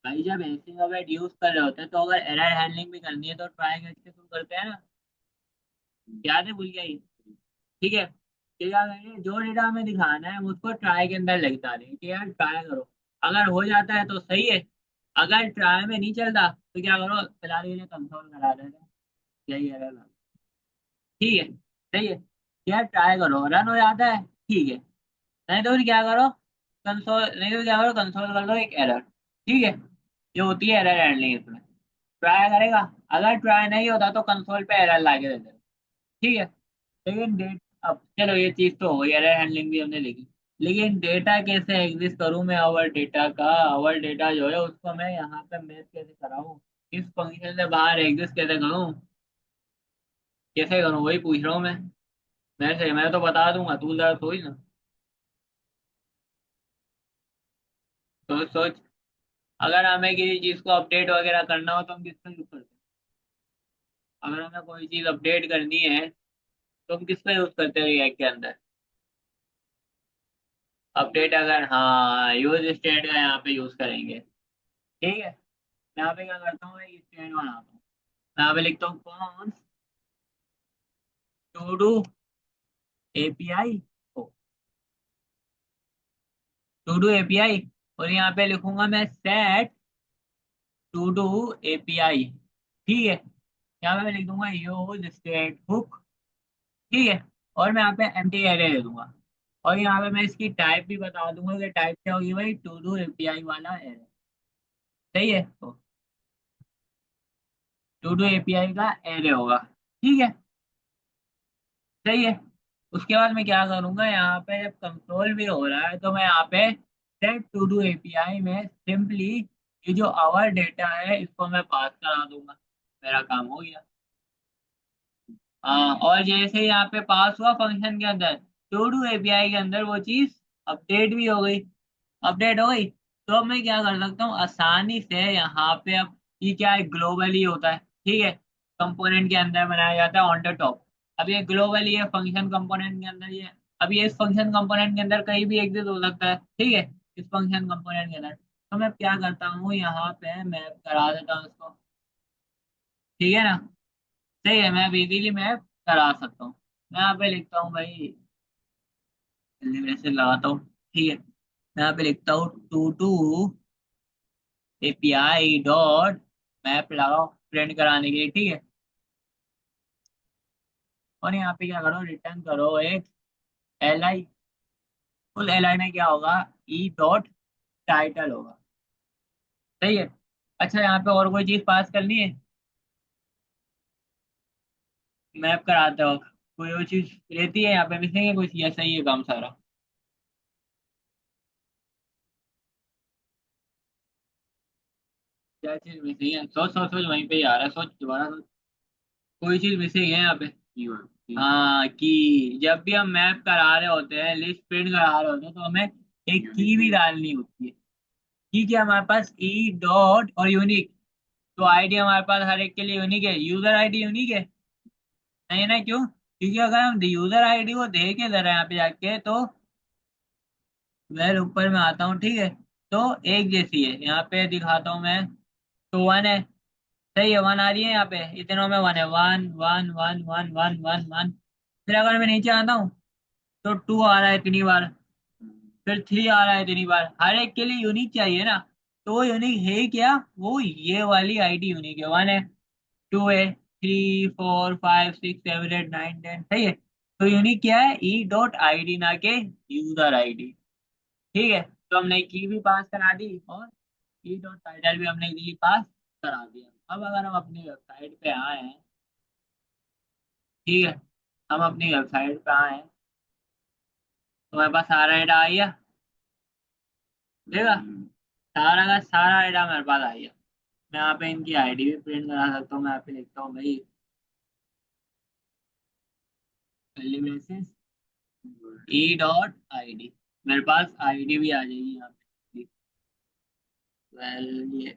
भाई जब ऐसिंग अवेट यूज कर रहे होते हैं, तो अगर एरर हैंडलिंग भी करनी है तो ट्राई कैच के थ्रू करते हैं ना, याद है, भूल गया ये। ठीक है, तो क्या करेंगे, जो डेटा हमें दिखाना है उसको ट्राई के अंदर लगता दें कि यार ट्राई करो, अगर हो जाता है तो सही है, अगर ट्राई में नहीं चलता तो क्या करो, फिलहाल के लिए कंसोल करा देते हैं, यही है। ठीक है, सही है, यार ट्राई करो, रन हो जाता है ठीक है, नहीं तो फिर क्या करो, कंसोल नहीं तो क्या करो, कंसोल कर दो एक एरर। ठीक है, जो होती है एरर हैंडलिंग इसमें, ट्राई करेगा, अगर ट्राई नहीं होता तो कंसोल पे एरर ला के दे देगा। ठीक है, लेकिन डेट, अब चलो ये चीज तो हो, एरर हैंडलिंग भी हमने लिखी, लेकिन डेटा कैसे एग्जिस्ट करूं मैं, आवर डेटा का, आवर डेटा जो है उसको मैं यहाँ पे मैप कैसे कराऊं, इस फंक्शन से बाहर एग्जिस्ट कैसे करूं। कैसे करूँ वही पूछ रहा हूँ मैं तो बता दूंगा, तू जरा सोच ना। सोच सोच। अगर हमें किसी चीज को अपडेट वगैरह करना हो तो हम किसका यूज करते हैं? अगर हमें कोई चीज अपडेट करनी है तो हम किसका यूज करते हैं रिएक्ट के अंदर? अपडेट, अगर हाँ यूज स्टेट का यहाँ पे यूज करेंगे। ठीक है। यहाँ पे क्या करता हूँ, एक स्टेट बनाता हूँ। यहाँ पे लिखता हूँ const to do API, to do API. और यहाँ पे लिखूंगा मैं सेट टू डू एपीआई। ठीक है। यहाँ पे मैं लिख दूंगा यूज स्टेट हुक। ठीक है। और मैं यहाँ पे एम्प्टी एरे दे दूंगा। और यहाँ पे मैं इसकी टाइप भी बता दूंगा कि टाइप क्या होगी भाई, टू डू एपीआई वाला एरे। सही है, तो टू डू एपीआई का एरे होगा। ठीक है। सही है। उसके बाद मैं क्या करूंगा, यहाँ पे जब कंट्रोल भी हो रहा है तो मैं यहाँ पे सेट टू डू एपीआई में सिंपली ये जो आवर डेटा है इसको मैं पास करा दूंगा। मेरा काम हो गया। हाँ, और जैसे यहाँ पे पास हुआ फंक्शन के अंदर, टू डू एपीआई के अंदर वो चीज अपडेट भी हो गई। अपडेट हो गई तो अब मैं क्या कर सकता हूँ आसानी से यहाँ पे, अब ये क्या है, ग्लोबली होता है। ठीक है। कंपोनेंट के अंदर बनाया जाता है ऑन द टॉप। अब ये ग्लोबली है फंक्शन कंपोनेंट के अंदर ये। अब ये इस फंक्शन कंपोनेंट के अंदर कहीं भी एग्जिस्ट हो सकता है। ठीक है। इस फंक्शन कंपोनेंट के अंदर तो मैं क्या करता हूँ, यहाँ पे मैप करा देता हूँ इसको। ठीक है ना। सही है, मैं इजीली मैप करा सकता हूँ। मैं यहाँ पे लिखता हूँ भाई, जल्दी वैसे लगाता हूँ। ठीक है। मैं यहाँ पे लिखता हूँ to do API dot map लगाओ प्रिंट कराने के लिए। ठीक है। और यहाँ पे क्या करो, रिटर्न करो एक एल आई। उस एल आई में क्या होगा, ई डॉट टाइटल होगा। सही है। अच्छा, यहाँ पे और कोई चीज पास करनी है मैप कराते हो? कोई और चीज रहती है यहाँ पे मिसिंग है कुछ, या सही है काम सारा? क्या चीज मिसिंग है? सोच सोच सोच, वहीं पे ही आ रहा है, सोच दोबारा सोच। कोई चीज मिसिंग है यहाँ पे। हाँ, की जब भी हम मैप करा रहे होते हैं, लिस्ट प्रिंट करा रहे होते हैं, तो हमें एक की भी डालनी होती है। की क्या हमारे पास, ई डॉट और यूनिक। तो आईडी हमारे पास हर एक के लिए यूनिक है, यूजर आईडी यूनिक है। नहीं ना, क्यों? क्योंकि अगर हम यूजर आईडी को देखे जरा यहाँ पे जाके तो मैं ऊपर में आता हूँ। ठीक है। तो एक जैसी है, यहाँ पे दिखाता हूँ मैं। तो वन है। सही है, वन आ रही है यहाँ पे, इतनों में वन है, one one one one one one one. फिर अगर मैं नीचे आता हूँ तो टू आ रहा है इतनी बार, फिर थ्री आ रहा है इतनी बार। हर एक के लिए यूनिक चाहिए ना। तो वो यूनिक है क्या, वो ये वाली आईडी यूनिक है, वन है, टू है, three four five six seven eight nine ten. सही है। तो यूनिक क्या है, ई डॉट आई डी ना के यूजर आई डी। ठीक है। तो हमने की भी पास करा दी और ई डॉट टाइटल भी हमने दी पास करा दिया। अब अगर हम अपनी वेबसाइट पे आए हैं, ठीक है, हम अपनी वेबसाइट पे आए हैं तो हमारे पास सारा डेटा आ गया। देखा, सारा का सारा डेटा मेरे पास आ गया। मैं यहाँ पे इनकी आईडी भी प्रिंट करा सकता हूँ। मैं यहाँ पे लिखता हूँ भाई ई डॉट आई डी। मेरे पास आईडी भी आ जाएगी यहाँ पे। वेल, ये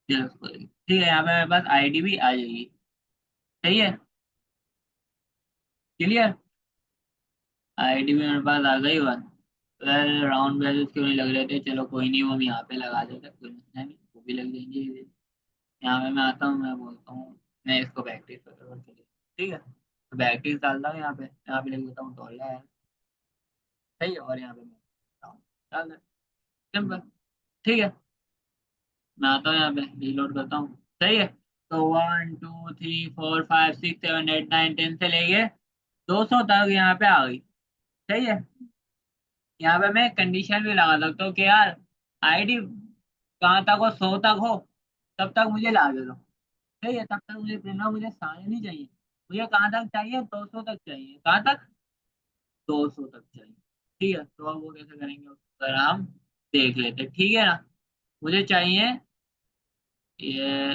ठीक है, यहाँ पे मेरे पास आईडी भी आ जाएगी। सही है। क्लियर। आईडी भी मेरे पास आ गई। वन, वेल राउंड ब्रेसेस क्यों नहीं लग रहे थे, चलो कोई नहीं, वो हम यहाँ पे लगा देते, कोई मसला नहीं, वो भी लग जाएंगे। यहाँ पे मैं आता हूँ, मैं बोलता हूँ मैं इसको बैकटिस करता के लिए। ठीक है। तो बैकटिस डालता हूँ यहाँ पे लिख देता हूँ डॉलर। सही है। और यहाँ पे मैं डालता हूँ, डाल दे, सिंपल। ठीक है। मैं आता हूँ यहाँ पे रीलोड करता हूँ। सही है। तो one two three four five six seven eight nine ten से लेके 200 तक यहाँ पे आ गई। सही है। यहाँ पे मैं कंडीशन भी लगा सकता हूँ कि यार आईडी कहाँ तक हो, 100 तक हो तब तक मुझे ला दे दो। सही है, तब तक मुझे प्रेरणा, मुझे सारे नहीं चाहिए। मुझे कहाँ तक चाहिए, 200 तक चाहिए। कहाँ तक, 200 तक चाहिए। ठीक है। तो अब वो कैसे करेंगे, जरा हम देख लेते हैं। ठीक है ना। मुझे चाहिए ये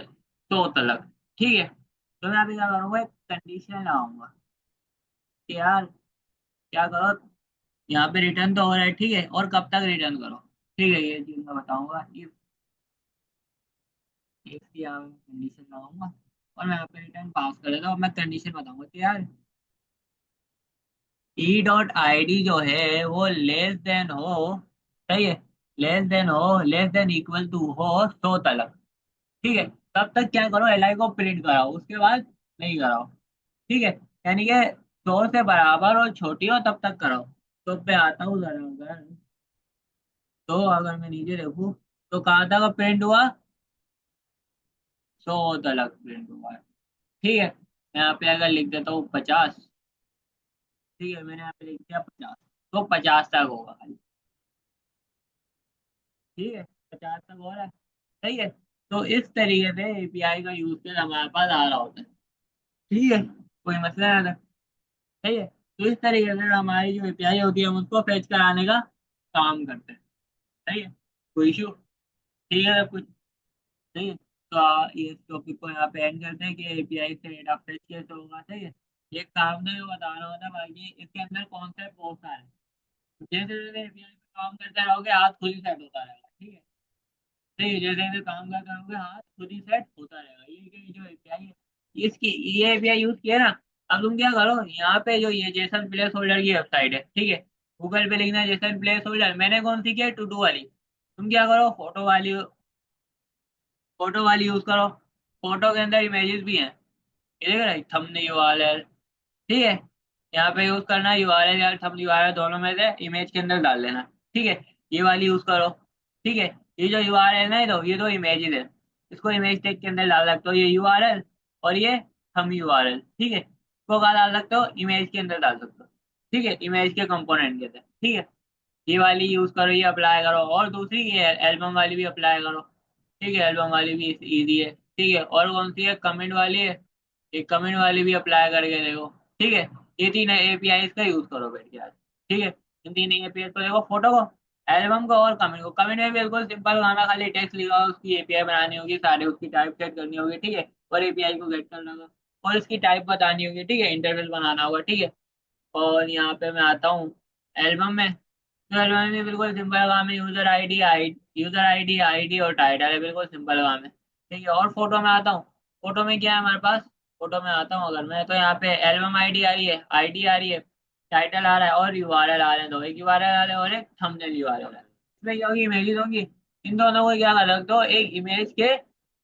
तो तलक। ठीक है, तो मैं अभी क्या करूँगा, एक कंडीशन लगाऊंगा कि यार क्या करो, यहाँ पे रिटर्न तो हो रहा है, ठीक है, और कब तक रिटर्न करो। ठीक है, ये चीज मैं बताऊंगा, इसकी यहाँ कंडीशन लगाऊंगा, और मैं यहाँ पे रिटर्न पास कर देता हूँ। मैं कंडीशन बताऊंगा कि यार ई डॉट आई डी जो है वो लेस देन हो, सही है, लेस देन हो, लेस देन इक्वल टू हो सो तलक। ठीक है, तब तक क्या करो, एल आई को प्रिंट कराओ, उसके बाद नहीं कराओ। ठीक है, यानी कि 100 से बराबर और छोटी हो तब तक कराओ। तो पे आता हूँ जरा, अगर तो अगर मैं नीचे देखूँ तो कहाँ तक प्रिंट हुआ, 100 तलक प्रिंट हुआ है। ठीक है, मैं यहाँ पे अगर लिख देता हूँ 50, ठीक है, मैंने यहाँ पे लिख दिया 50, तो 50 तक होगा खाली। ठीक है, 50 तक हो रहा है, सही है। तो इस तरीके से एपीआई का यूज केस हमारे पास आ रहा होता है। ठीक है, कोई मसला नहीं था। सही है, तो इस तरीके से हमारी जो एपीआई होती है हम उसको फेच कराने का काम करते हैं। सही है, कोई इशू? ठीक है सब कुछ। सही है, तो ये टॉपिक को यहाँ पे एंड करते हैं कि एपीआई से डेटा फेच कैसे होगा। सही है, ये काम नहीं बता रहा होता, बाकी इसके अंदर कॉन्सेप्ट बहुत सारे हैं। जैसे जैसे एपीआई पे काम करते रहोगे हाथ खुद ही सेट होता रहेगा। ठीक है, नहीं जैसे जैसे काम करते रहोगे हाथ खुद ही सेट होता रहेगा। ये जो एपीआई है, इसकी ये एपीआई यूज किया ना, अब तुम क्या करो, यहाँ पे जो ये जेसन प्लेस होल्डर की वेबसाइट है, ठीक है, गूगल पे लिखना है जेसन प्लेस होल्डर। मैंने कौन सी की है, टू डू वाली। तुम क्या करो, फोटो वाली, फोटो वाली यूज करो। फोटो के अंदर इमेजेस भी हैं, ये देख रहे थंबनेल वाले, ठीक है, यहाँ पे यूज करना यूआरएल या थंब यूआरएल दोनों में से इमेज के अंदर डाल देना। ठीक है, ये वाली यूज करो। ठीक है, ये जो यूआरएल है तो ये दो इमेजेस है, इसको इमेज टेग के अंदर डाल सकते हो, ये यूआरएल और ये थंब यूआरएल। ठीक है, इसको कहाँ डाल सकते हो, इमेज के अंदर डाल सकते हो। ठीक है, इमेज के कंपोनेंट के अंदर। ठीक है, ये वाली यूज करो, ये अप्लाई करो, और दूसरी ये एल्बम वाली भी अप्लाई करो। ठीक है, एल्बम वाली भी इजी है। ठीक है, और कौन सी है, कमेंट वाली है, ये कमेंट वाली भी अप्लाई करके देखो। ठीक है, ये तीन एपीआई का यूज करो बैठ के आज। ठीक है, इन तीन एपीआई को देखो, फोटो को, एल्बम को और कमेंट को। कमेंट में बिल्कुल सिंपल गाना, खाली टेक्स्ट लिखा, उसकी एपीआई बनानी होगी, सारे उसकी टाइप सेट करनी होगी। ठीक है, और एपीआई को गेट करना होगा, और इसकी टाइप बतानी होगी। ठीक है, इंटरवल बनाना होगा। ठीक है, और यहाँ पे मैं आता हूँ एल्बम में, तो एल्बम में बिल्कुल सिंपल काम है, यूजर आईडी और टाइटल है, बिल्कुल सिंपल काम है। ठीक है, और फोटो में आता हूँ, फोटो में क्या है हमारे पास, फोटो में आता हूँ अगर मैं, तो यहाँ पे एल्बम आईडी आ रही है, आईडी आ रही है, टाइटल आ रहा है, और यूआरएल आ रहे हैं, दो, एक यूआरएल आ रहे हैं और एक थंबनेल यूआरएल है। इसमें क्या होगी, इमेजेस होंगी, इन दोनों को क्या कर सकते हो, एक इमेज के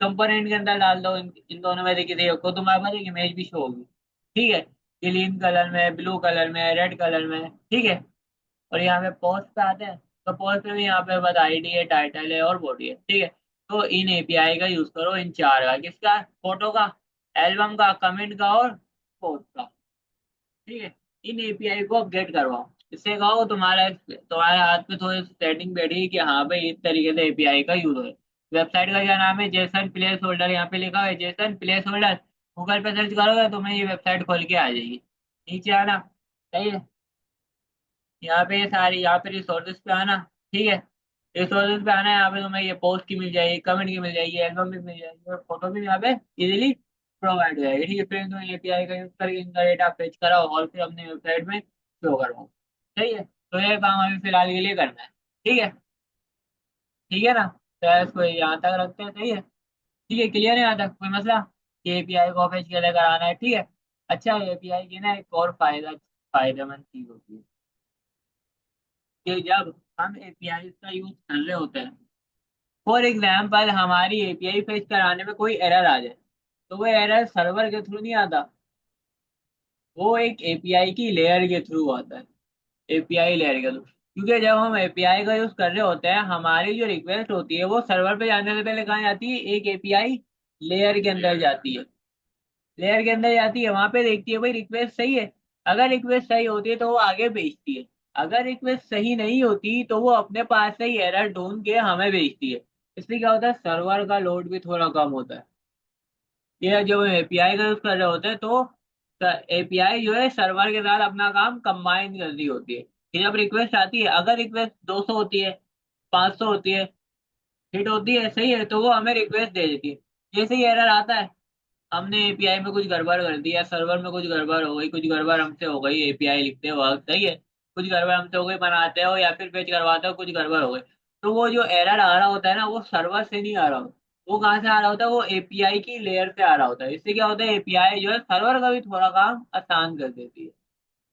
कंपोनेंट के अंदर डाल दो, इन दोनों में से किसी एक को, तुम्हारे पास एक इमेज भी शो होगी। ठीक है, ग्रीन कलर में, ब्लू कलर में, रेड कलर में। ठीक है, और यहाँ पे पोस्ट पे आते हैं, तो पोस्ट पे भी यहाँ पे बस आईडी है, टाइटल है और बॉडी है। ठीक है, तो इन एपीआई का यूज करो, इन चार का, किसका, फोटो का, एल्बम का, कमेंट का और पोस्ट का। ठीक है, इन एपीआई को अपडेट करवाओ, इससे कहो तुम्हारे तुम्हारे हाथ में थोड़ी सेटिंग बैठी कि हाँ भाई इस तरीके से एपीआई का यूज हो। वेबसाइट का क्या नाम है, जेसन प्लेस होल्डर, यहाँ पे लिखा है जेसन प्लेस होल्डर। गूगल पे सर्च करोगे तुम्हें ये वेबसाइट खोल के आ जाएगी, नीचे आना। सही है, यहाँ पे ये सारी, यहाँ पे रिसोर्सेज पे आना। ठीक है, रिसोर्सेज पे आना, यहाँ पे तुम्हें ये पोस्ट की मिल जाएगी, कमेंट की मिल जाएगी, एल्बम भी मिल जाएगी, और फोटो भी यहाँ पे इजीली प्रोवाइड हो जाएगी। ठीक है, फिर तुम एपीआई का यूज करके इनका डेटा फेच कराओ और फिर अपने वेबसाइट में शो करवाओ। सही है, तो ये काम अभी फिलहाल के लिए करना है। ठीक है, ठीक है ना, तो इसको यहाँ तक रखते हैं। सही है, ठीक है, क्लियर है यहाँ तक, कोई मसला, कि एपीआई को फेच के लेकर आना है। ठीक है, अच्छा, एपीआई की ना एक और फायदेमंद चीज होती है कि जब हम एपीआई का यूज कर रहे होते हैं, फॉर एग्जाम्पल हमारी एपीआई फेच कराने में कोई एरर आ जाए, तो वो एरर सर्वर के थ्रू नहीं आता, वो एक एपीआई की लेयर के थ्रू आता है, एपीआई लेयर के थ्रू। क्योंकि जब हम एपीआई का यूज कर रहे होते हैं, हमारी जो रिक्वेस्ट होती है वो सर्वर पे जाने से पहले कहाँ जाती है, एक एपीआई लेयर के अंदर जाती है। लेयर के अंदर जाती है, वहां पे देखती है भाई रिक्वेस्ट सही है, अगर रिक्वेस्ट सही होती है तो वो आगे भेजती है, अगर रिक्वेस्ट सही नहीं होती तो वो अपने पास से ही एरर ढूंढ के हमें भेजती है। इसलिए क्या होता है, सर्वर का लोड भी थोड़ा कम होता है। ये जब हम एपीआई का यूज कर रहे होते हैं तो एपीआई जो है सर्वर के साथ अपना काम कंबाइन कर रही होती है, कि जब रिक्वेस्ट आती है, अगर रिक्वेस्ट 200 होती है, 500 होती है, हिट होती है, सही है, तो वो हमें रिक्वेस्ट दे देती है। जैसे ही एरर आता है, हमने एपीआई में कुछ गड़बड़ कर दी, या सर्वर में कुछ गड़बड़ हो गई, कुछ गड़बड़ हमसे हो गई एपीआई लिखते वक्त, सही है, कुछ गड़बड़ हमसे हो गई बनाते हो या फिर पेज करवाते हो, कुछ गड़बड़ हो गई, तो वो जो एरर आ रहा होता है ना, वो सर्वर से नहीं आ रहा होता। वो कहाँ से आ रहा होता है? वो एपीआई की लेयर से आ रहा होता है। इससे क्या होता है, एपीआई जो है सर्वर का भी थोड़ा काम आसान कर देती है।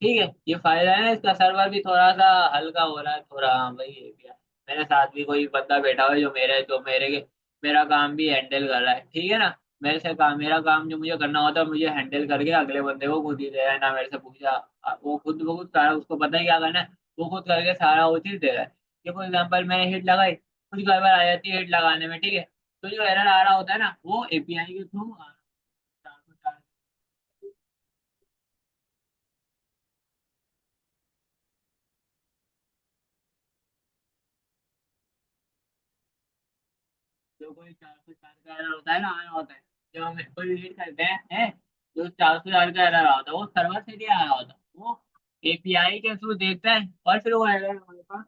ठीक है, ये फायदा है ना इसका, सर्वर भी थोड़ा सा हल्का हो रहा है थोड़ा। हाँ भाई, ये भी है। मेरे साथ भी कोई बंदा बैठा हुआ है जो मेरे के मेरा काम भी हैंडल कर रहा है, ठीक है ना। मेरे से काम, मेरा काम जो मुझे करना होता है मुझे हैंडल करके अगले बंदे को खुद ही दे रहा है, ना मेरे से पूछा। वो खुद सारा उसको पता है क्या करना है, वो खुद करके सारा वो चीज दे रहा है। कि फॉर एग्जाम्पल मैंने हिट लगाई, कुछ गड़बड़ आ जाती है हिट लगाने में, ठीक है, तो जो एरर आ रहा होता है ना, वो एपीआई के थ्रू आ रहा है। जो कोई 404 का एरर होता है ना, आया होता है, जब हम कोई रीड करते हैं, जो 404 का एरर आता है वो सर्वर से नहीं आया होता, वो एपीआई के थ्रू देखता है और फिर वो एरर हमारे पास।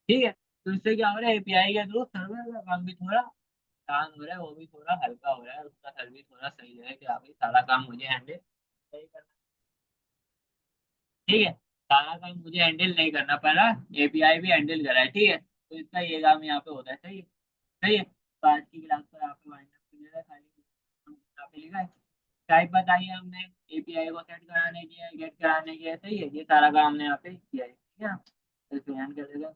ठीक है, तो इससे क्या हो रहा है, एपीआई के थ्रू सर्वर का काम भी थोड़ा आसान हो रहा है, वो भी थोड़ा हल्का हो रहा है, उसका सर्विस थोड़ा सही है कि अभी सारा काम मुझे हैंडल नहीं करना। ठीक है, सारा काम मुझे हैंडल नहीं करना पड़ रहा, एपीआई भी हैंडल कर रहा है, ठीक है, तो इसका ये काम यहाँ पे होता है, सही है। सही है, तो आज की क्लास पर आपको वाइंड अप कर है, खाली हम यहाँ पे लिखा है, टाइप बताइए हमने, एपीआई को सेट कराने की है, गेट कराने की है, सही है, ये सारा काम हमने यहाँ पे किया है, ठीक है, तो इसको ध्यान कर देगा।